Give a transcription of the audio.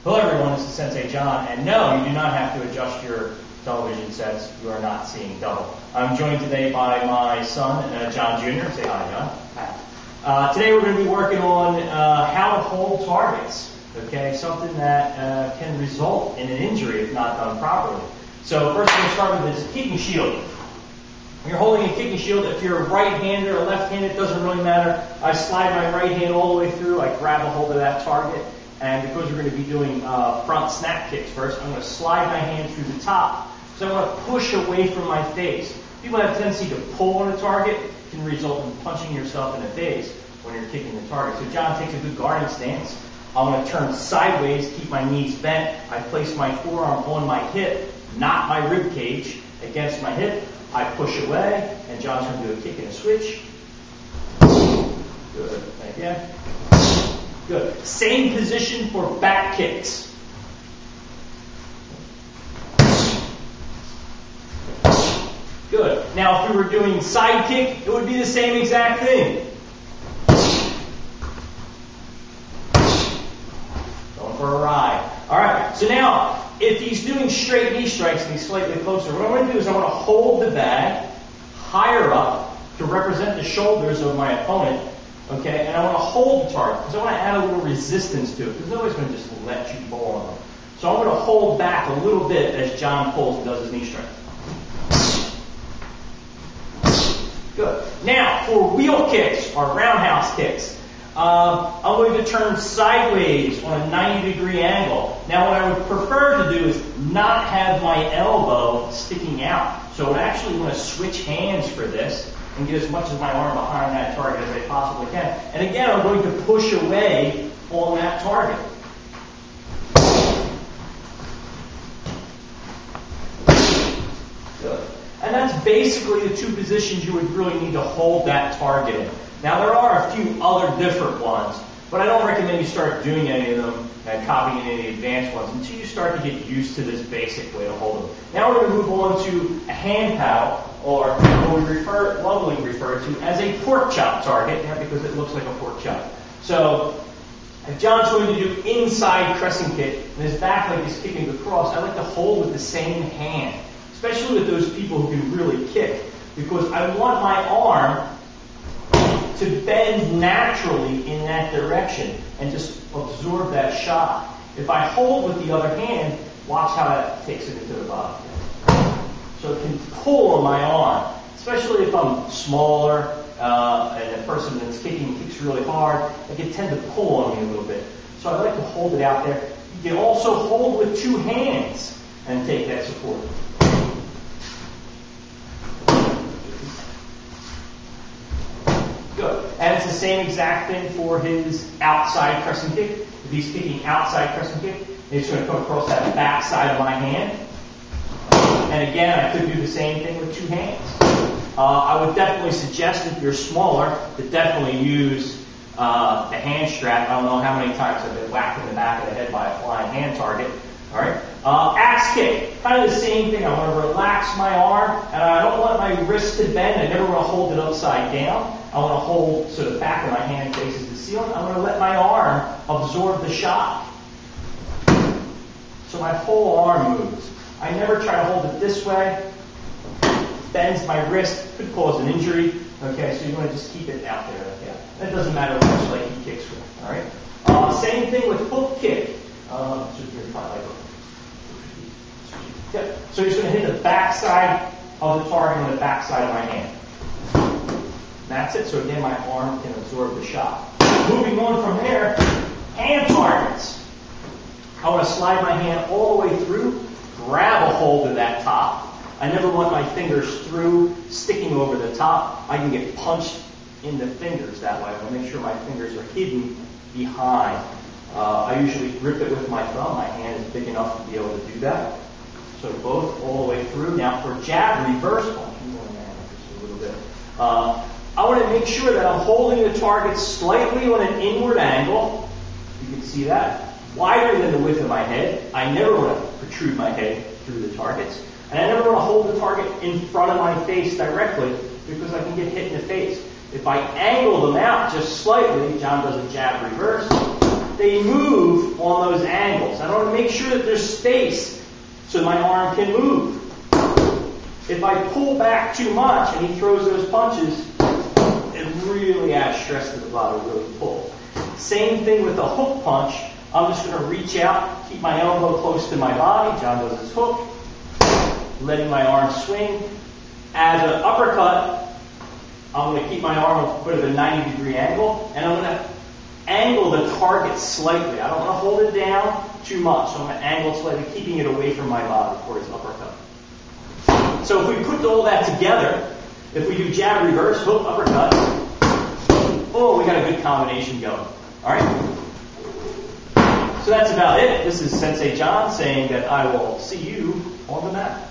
Hello everyone, this is Sensei John, and no, you do not have to adjust your television sets. You are not seeing double. I'm joined today by my son, John Jr. Say hi, John. Hi. Today we're going to be working on how to hold targets, okay? Something that can result in an injury if not done properly. So first we're going to start with this kicking shield. When you're holding a kicking shield, if you're a right-hander or left-handed, it doesn't really matter. I slide my right hand all the way through, I grab a hold of that target. And because we're going to be doing front snap kicks first, I'm going to slide my hand through the top. So I want to push away from my face. People have a tendency to pull on a target. It can result in punching yourself in the face when you're kicking the target. So John takes a good guarding stance. I want to turn sideways, keep my knees bent. I place my forearm on my hip, not my rib cage, against my hip. I push away, and John's going to do a kick and a switch. Good. Again. Good. Same position for back kicks. Good. Now, if we were doing side kick, it would be the same exact thing. Going for a ride. All right. So now, if he's doing straight knee strikes and he's slightly closer, what I want to do is I want to hold the bag higher up to represent the shoulders of my opponent. Okay, and I want to hold the target because I want to add a little resistance to it because nobody's going to just let you pull on them. So I'm going to hold back a little bit as John pulls and does his knee strike. Good. Now, for wheel kicks or roundhouse kicks, I'm going to turn sideways on a 90-degree angle. Now, what I would prefer to do is not have my elbow sticking out. So I actually want to switch hands for this and get as much of my arm behind that target as I possibly can. And again, I'm going to push away on that target. Good. And that's basically the two positions you would really need to hold that target in. Now, there are a few other different ones, but I don't recommend you start doing any of them and copying any of the advanced ones until you start to get used to this basic way to hold them. Now we're going to move on to a hand paddle, or what we lovingly refer to as a pork chop target, because it looks like a pork chop. So if John's going to do inside crescent kick and his back leg is kicking across, I like to hold with the same hand, especially with those people who can really kick, because I want my arm to bend naturally in that direction and just absorb that shock. If I hold with the other hand, watch how that takes it into the body. So it can pull on my arm, especially if I'm smaller and the person that's kicking kicks really hard, it can tend to pull on me a little bit. So I like to hold it out there. You can also hold with two hands and take that support. Good. And it's the same exact thing for his outside crescent kick. If he's kicking outside crescent kick, he's going to come across that back side of my hand. And again, I could do the same thing with two hands. I would definitely suggest, if you're smaller, to definitely use the hand strap. I don't know how many times I've been whacked in the back of the head by a flying hand target. All right. Axe kick, kind of the same thing. I want to relax my arm, and I don't want my wrist to bend. I never want to hold it upside down. I want to hold so the back of my hand faces the ceiling. I want to let my arm absorb the shock. So my whole arm moves. I never try to hold it this way. It bends my wrist, could cause an injury. Okay, so you want to just keep it out there. Okay. That doesn't matter which leg he kicks with. All right. Same thing with hook kick. Yeah. So you're just going to hit the back side of the target on the back side of my hand. That's it. So again, my arm can absorb the shock. Moving on from there, hand targets. I want to slide my hand all the way through, grab a hold of that top. I never want my fingers through, sticking over the top. I can get punched in the fingers that way. I want to make sure my fingers are hidden behind. I usually grip it with my thumb. My hand is big enough to be able to do that. So both all the way through. Now for jab reverse punch, just a little bit. I want to make sure that I'm holding the target slightly on an inward angle. You can see that. Wider than the width of my head. I never want to protrude my head through the targets. And I never want to hold the target in front of my face directly because I can get hit in the face. If I angle them out just slightly, John does a jab reverse, they move on those angles. I don't want to make sure that there's space so my arm can move. If I pull back too much and he throws those punches, it really adds stress to the body, really pull. Same thing with the hook punch. I'm just going to reach out, keep my elbow close to my body. John does his hook, letting my arm swing. As an uppercut, I'm going to keep my arm a bit of a 90-degree angle, and I'm going to angle the target slightly. I don't want to hold it down too much, so I'm going to angle it slightly, keeping it away from my body for his uppercut. So if we put all that together, if we do jab, reverse, hook, uppercut, oh, we got a good combination going. All right? So that's about it. This is Sensei John saying that I will see you on the mat.